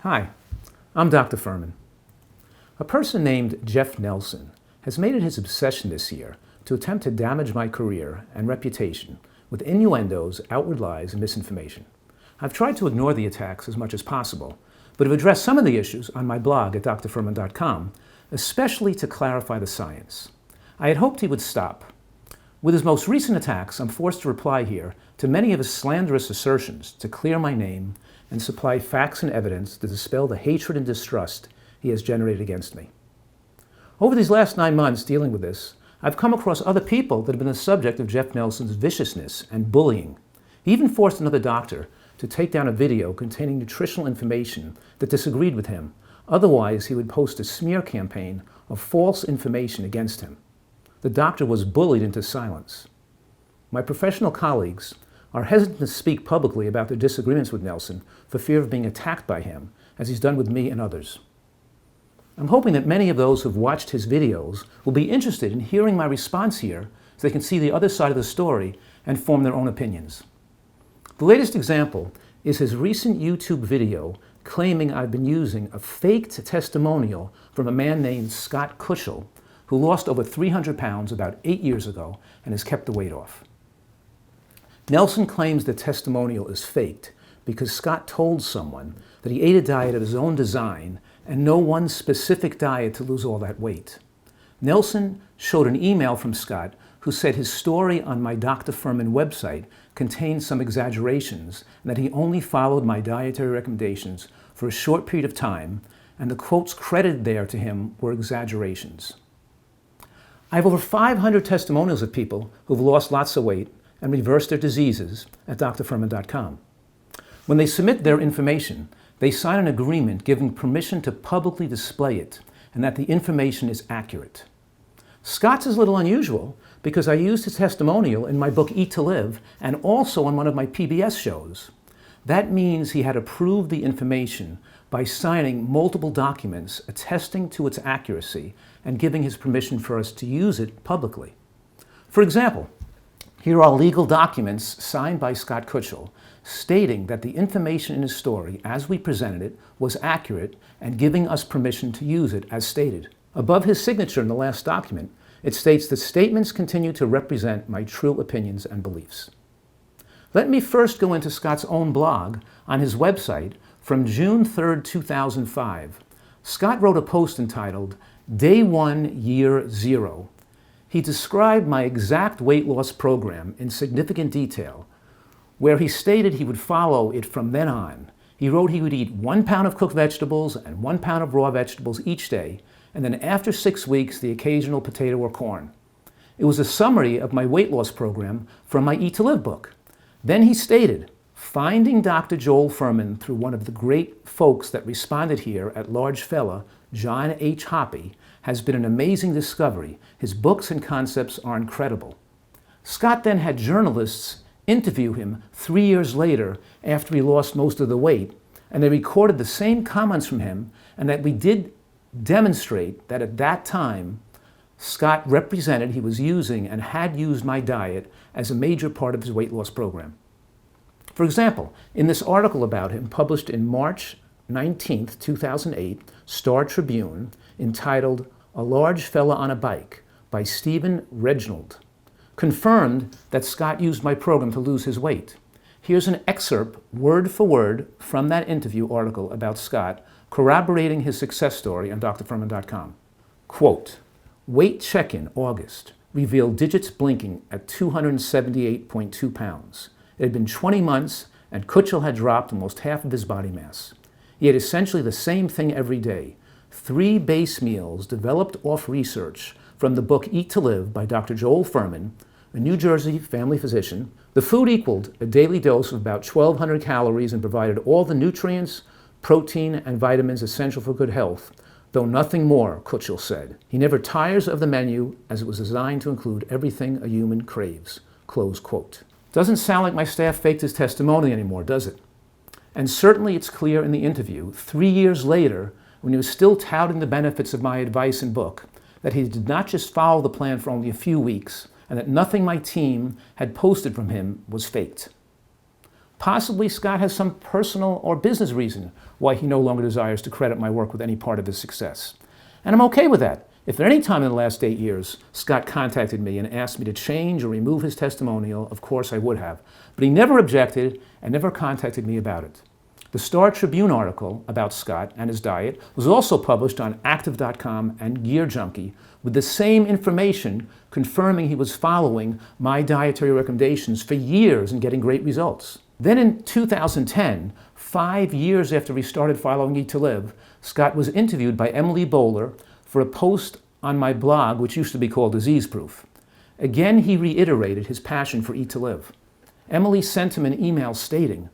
Hi, I'm Dr. Fuhrman. A person named Jeff Nelson has made it his obsession this year to attempt to damage my career and reputation with innuendos, outward lies, and misinformation. I've tried to ignore the attacks as much as possible, but have addressed some of the issues on my blog at drfuhrman.com, especially to clarify the science. I had hoped he would stop. With his most recent attacks, I'm forced to reply here to many of his slanderous assertions to clear my name and supply facts and evidence to dispel the hatred and distrust he has generated against me. Over these last 9 months dealing with this, I've come across other people that have been the subject of Jeff Nelson's viciousness and bullying. He even forced another doctor to take down a video containing nutritional information that disagreed with him. Otherwise, he would post a smear campaign of false information against him. The doctor was bullied into silence. My professional colleagues are hesitant to speak publicly about their disagreements with Nelson for fear of being attacked by him, as he's done with me and others. I'm hoping that many of those who've watched his videos will be interested in hearing my response here so they can see the other side of the story and form their own opinions. The latest example is his recent YouTube video claiming I've been using a faked testimonial from a man named Scott Kushel, who lost over 300 pounds about 8 years ago and has kept the weight off. Nelson claims the testimonial is faked because Scott told someone that he ate a diet of his own design and no one specific diet to lose all that weight. Nelson showed an email from Scott who said his story on my Dr. Fuhrman website contained some exaggerations and that he only followed my dietary recommendations for a short period of time, and the quotes credited there to him were exaggerations. I have over 500 testimonials of people who've lost lots of weight and reversed their diseases at drfuhrman.com. When they submit their information, they sign an agreement giving permission to publicly display it and that the information is accurate. Scott's is a little unusual because I used his testimonial in my book Eat to Live and also on one of my PBS shows. That means he had approved the information by signing multiple documents attesting to its accuracy and giving his permission for us to use it publicly. For example, here are legal documents signed by Scott Kushel stating that the information in his story, as we presented it, was accurate and giving us permission to use it as stated. Above his signature in the last document, it states that statements continue to represent my true opinions and beliefs. Let me first go into Scott's own blog on his website from June 3rd, 2005. Scott wrote a post entitled, Day 1, Year 0. He described my exact weight loss program in significant detail, where he stated he would follow it from then on. He wrote he would eat 1 pound of cooked vegetables and 1 pound of raw vegetables each day, and then after 6 weeks, the occasional potato or corn. It was a summary of my weight loss program from my Eat to Live book. Then he stated, finding Dr. Joel Fuhrman through one of the great folks that responded here at Large Fella, John H. Hoppy, has been an amazing discovery. His books and concepts are incredible. Scott then had journalists interview him 3 years later after he lost most of the weight, and they recorded the same comments from him, and that we did demonstrate that at that time, Scott represented he was using and had used my diet as a major part of his weight loss program. For example, in this article about him published in March 19th, 2008, Star Tribune, entitled A Large Fella on a Bike by Stephen Reginald, confirmed that Scott used my program to lose his weight. Here's an excerpt, word for word, from that interview article about Scott, corroborating his success story on drfuhrman.com. Quote, weight check-in August revealed digits blinking at 278.2 pounds. It had been 20 months and Kushel had dropped almost half of his body mass. He had essentially the same thing every day. 3 base meals developed off research from the book Eat to Live by Dr. Joel Fuhrman, a New Jersey family physician. The food equaled a daily dose of about 1,200 calories and provided all the nutrients, protein, and vitamins essential for good health, though nothing more, Kushel said. He never tires of the menu as it was designed to include everything a human craves. Close quote. Doesn't sound like my staff faked his testimony anymore, does it? And certainly it's clear in the interview, 3 years later, when he was still touting the benefits of my advice and book, that he did not just follow the plan for only a few weeks, and that nothing my team had posted from him was faked. Possibly Scott has some personal or business reason why he no longer desires to credit my work with any part of his success. And I'm okay with that. If at any time in the last 8 years Scott contacted me and asked me to change or remove his testimonial, of course I would have. But he never objected and never contacted me about it. The Star Tribune article about Scott and his diet was also published on Active.com and Gear Junkie with the same information confirming he was following my dietary recommendations for years and getting great results. Then in 2010, 5 years after he started following Eat to Live, Scott was interviewed by Emily Bowler for a post on my blog, which used to be called Disease Proof. Again, he reiterated his passion for Eat to Live. Emily sent him an email stating,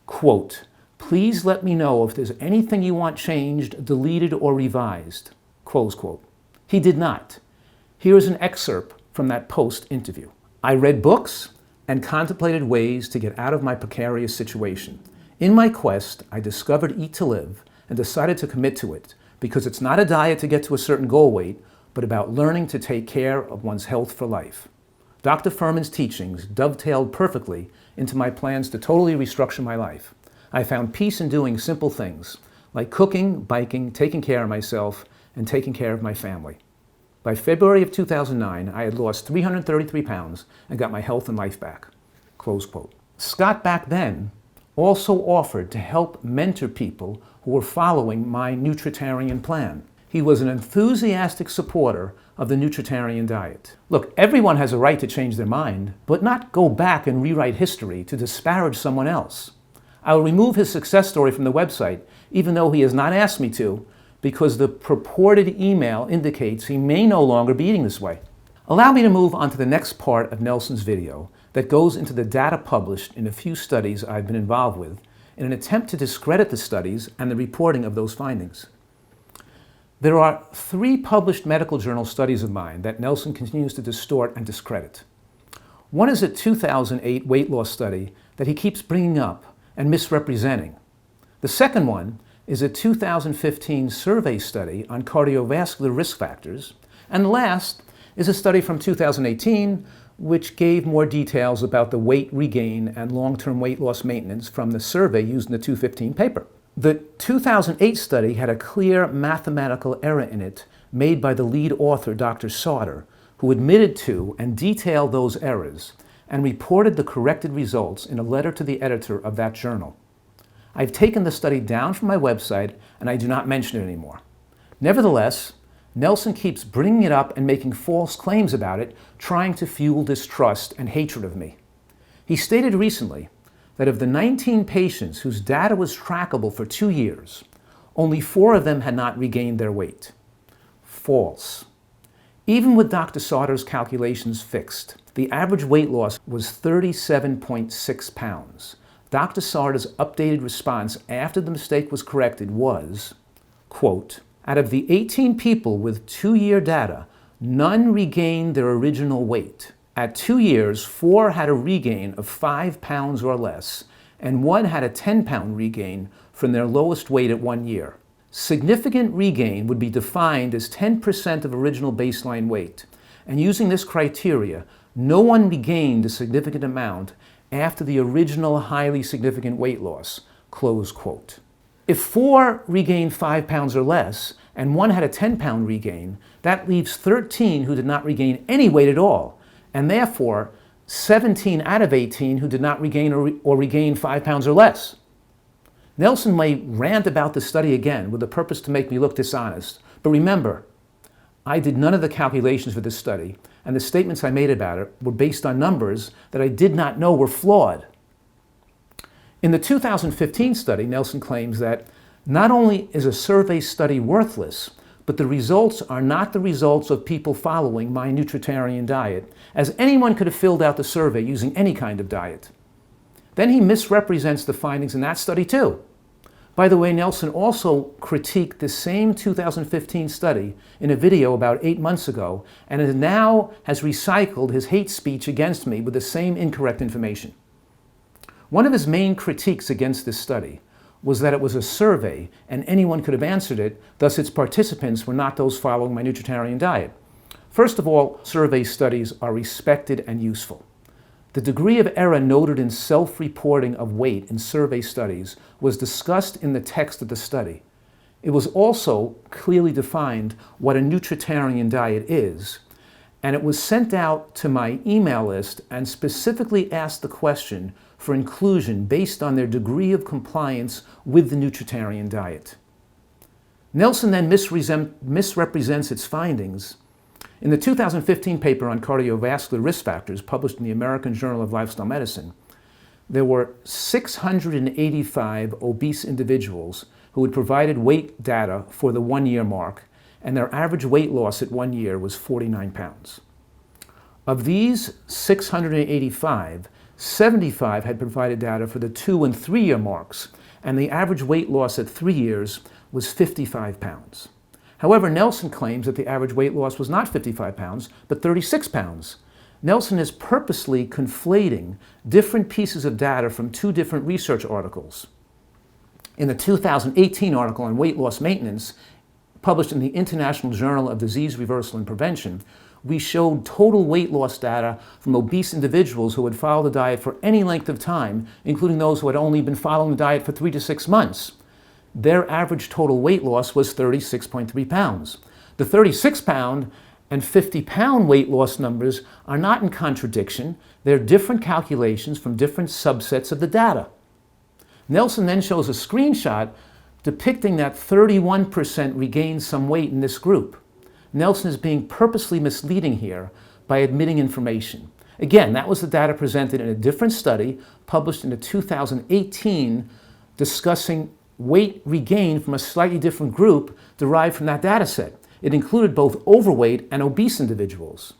quote, "Please let me know if there's anything you want changed, deleted, or revised," close quote. He did not. Here is an excerpt from that post interview. "I read books and contemplated ways to get out of my precarious situation. In my quest, I discovered Eat to Live and decided to commit to it because it's not a diet to get to a certain goal weight, but about learning to take care of one's health for life. Dr. Fuhrman's teachings dovetailed perfectly into my plans to totally restructure my life. I found peace in doing simple things, like cooking, biking, taking care of myself, and taking care of my family. By February of 2009, I had lost 333 pounds and got my health and life back." Close quote. Scott back then also offered to help mentor people who were following my nutritarian plan. He was an enthusiastic supporter of the nutritarian diet. Look, everyone has a right to change their mind, but not go back and rewrite history to disparage someone else. I will remove his success story from the website, even though he has not asked me to, because the purported email indicates he may no longer be eating this way. Allow me to move on to the next part of Nelson's video that goes into the data published in a few studies I've been involved with in an attempt to discredit the studies and the reporting of those findings. There are 3 published medical journal studies of mine that Nelson continues to distort and discredit. One is a 2008 weight loss study that he keeps bringing up and misrepresenting. The second one is a 2015 survey study on cardiovascular risk factors. And last is a study from 2018 which gave more details about the weight regain and long-term weight loss maintenance from the survey used in the 2015 paper. The 2008 study had a clear mathematical error in it made by the lead author, Dr. Sauter, who admitted to and detailed those errors and reported the corrected results in a letter to the editor of that journal. I've taken the study down from my website and I do not mention it anymore. Nevertheless, Nelson keeps bringing it up and making false claims about it, trying to fuel distrust and hatred of me. He stated recently that of the 19 patients whose data was trackable for 2 years, only 4 of them had not regained their weight. False. Even with Dr. Sauter's calculations fixed, the average weight loss was 37.6 pounds. Dr. Sauter's updated response after the mistake was corrected was, quote, "Out of the 18 people with 2-year data, none regained their original weight. At 2 years, 4 had a regain of 5 pounds or less, and 1 had a 10-pound regain from their lowest weight at 1 year. Significant regain would be defined as 10% of original baseline weight, and using this criteria, no one regained a significant amount after the original highly significant weight loss," close quote. If 4 regained 5 pounds or less, and 1 had a 10-pound regain, that leaves 13 who did not regain any weight at all, and therefore 17 out of 18 who did not regain or regain 5 pounds or less. Nelson may rant about the study again with the purpose to make me look dishonest, but remember, I did none of the calculations for this study, and the statements I made about it were based on numbers that I did not know were flawed. In the 2015 study, Nelson claims that not only is a survey study worthless, but the results are not the results of people following my nutritarian diet, as anyone could have filled out the survey using any kind of diet. Then he misrepresents the findings in that study too. By the way, Nelson also critiqued the same 2015 study in a video about 8 months ago, and now has recycled his hate speech against me with the same incorrect information. One of his main critiques against this study was that it was a survey and anyone could have answered it, thus its participants were not those following my nutritarian diet. First of all, survey studies are respected and useful. The degree of error noted in self-reporting of weight in survey studies was discussed in the text of the study. It was also clearly defined what a nutritarian diet is, and it was sent out to my email list and specifically asked the question for inclusion based on their degree of compliance with the nutritarian diet. Nelson then misrepresents its findings. In the 2015 paper on cardiovascular risk factors published in the American Journal of Lifestyle Medicine, there were 685 obese individuals who had provided weight data for the 1-year mark, and their average weight loss at 1 year was 49 pounds. Of these 685, 75 had provided data for the 2- and 3-year marks, and the average weight loss at 3 years was 55 pounds. However, Nelson claims that the average weight loss was not 55 pounds, but 36 pounds. Nelson is purposely conflating different pieces of data from 2 different research articles. In the 2018 article on weight loss maintenance, published in the International Journal of Disease Reversal and Prevention, we showed total weight loss data from obese individuals who had followed the diet for any length of time, including those who had only been following the diet for 3 to 6 months. Their average total weight loss was 36.3 pounds. The 36-pound and 50-pound weight loss numbers are not in contradiction. They're different calculations from different subsets of the data. Nelson then shows a screenshot depicting that 31% regained some weight in this group. Nelson is being purposely misleading here by admitting information. Again, that was the data presented in a different study published in the 2018 discussing weight regained from a slightly different group derived from that data set. It included both overweight and obese individuals.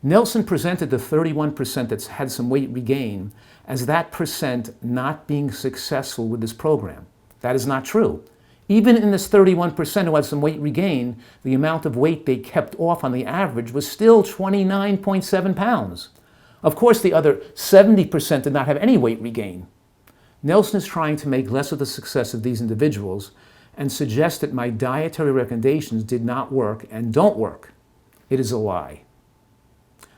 Nelson presented the 31% that had some weight regain as that percent not being successful with this program. That is not true. Even in this 31% who had some weight regain, the amount of weight they kept off on the average was still 29.7 pounds. Of course, the other 70% did not have any weight regain. Nelson is trying to make less of the success of these individuals and suggest that my dietary recommendations did not work and don't work. It is a lie.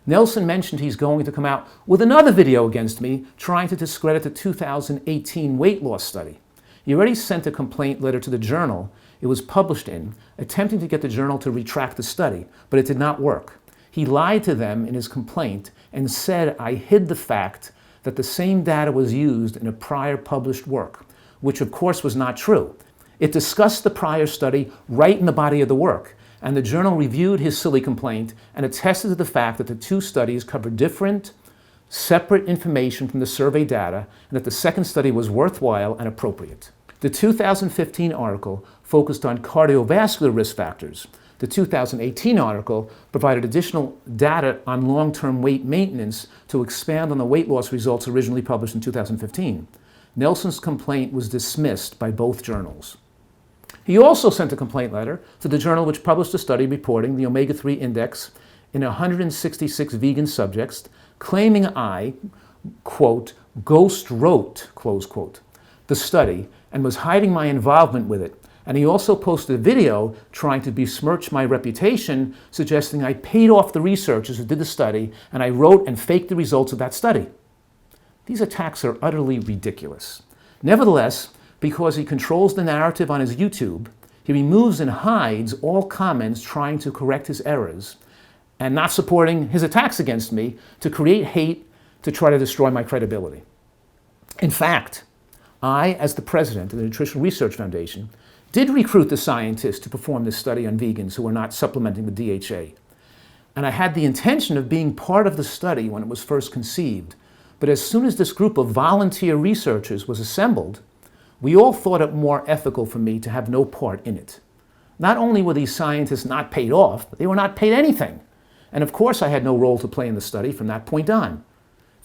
Nelson mentioned he's going to come out with another video against me trying to discredit the 2018 weight loss study. He already sent a complaint letter to the journal it was published in, attempting to get the journal to retract the study, but it did not work. He lied to them in his complaint and said I hid the fact that the same data was used in a prior published work, which of course was not true. It discussed the prior study right in the body of the work, and the journal reviewed his silly complaint and attested to the fact that the 2 studies covered different, separate information from the survey data, and that the second study was worthwhile and appropriate. The 2015 article focused on cardiovascular risk factors. The 2018 article provided additional data on long-term weight maintenance to expand on the weight loss results originally published in 2015. Nelson's complaint was dismissed by both journals. He also sent a complaint letter to the journal which published a study reporting the omega-3 index in 166 vegan subjects, claiming I, quote, ghost wrote, close quote, the study and was hiding my involvement with it. And he also posted a video trying to besmirch my reputation, suggesting I paid off the researchers who did the study and I wrote and faked the results of that study. These attacks are utterly ridiculous. Nevertheless, because he controls the narrative on his YouTube, he removes and hides all comments trying to correct his errors and not supporting his attacks against me to create hate to try to destroy my credibility. In fact, I, as the president of the Nutritional Research Foundation, did recruit the scientists to perform this study on vegans who were not supplementing with DHA. And I had the intention of being part of the study when it was first conceived. But as soon as this group of volunteer researchers was assembled, we all thought it more ethical for me to have no part in it. Not only were these scientists not paid off, but they were not paid anything. And of course I had no role to play in the study from that point on.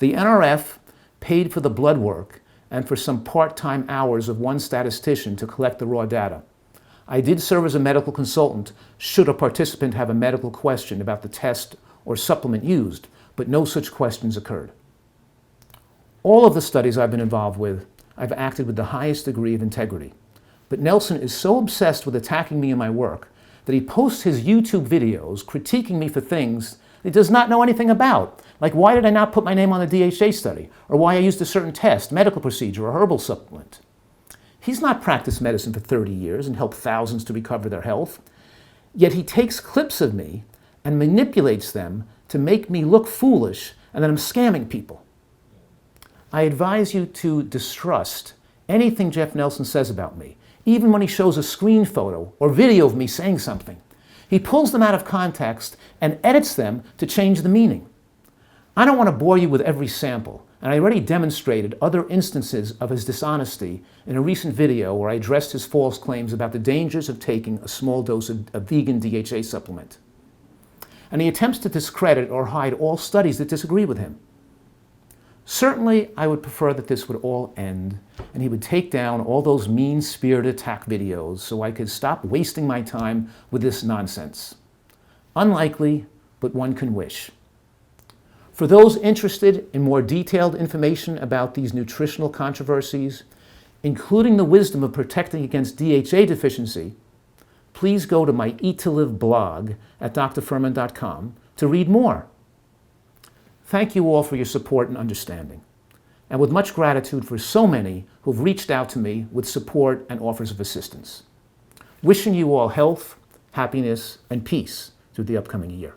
The NRF paid for the blood work and for some part-time hours of one statistician to collect the raw data. I did serve as a medical consultant should a participant have a medical question about the test or supplement used, but no such questions occurred. All of the studies I've been involved with, I've acted with the highest degree of integrity. But Nelson is so obsessed with attacking me and my work that he posts his YouTube videos critiquing me for things he does not know anything about, like why did I not put my name on the DHA study, or why I used a certain test, medical procedure, or herbal supplement. He's not practiced medicine for 30 years and helped thousands to recover their health, yet he takes clips of me and manipulates them to make me look foolish and that I'm scamming people. I advise you to distrust anything Jeff Nelson says about me, even when he shows a screen photo or video of me saying something. He pulls them out of context and edits them to change the meaning. I don't want to bore you with every sample, and I already demonstrated other instances of his dishonesty in a recent video where I addressed his false claims about the dangers of taking a small dose of a vegan DHA supplement. And he attempts to discredit or hide all studies that disagree with him. Certainly, I would prefer that this would all end and he would take down all those mean-spirited attack videos so I could stop wasting my time with this nonsense. Unlikely, but one can wish. For those interested in more detailed information about these nutritional controversies, including the wisdom of protecting against DHA deficiency, please go to my Eat to Live blog at drfuhrman.com to read more. Thank you all for your support and understanding, and with much gratitude for so many who've reached out to me with support and offers of assistance. Wishing you all health, happiness, and peace through the upcoming year.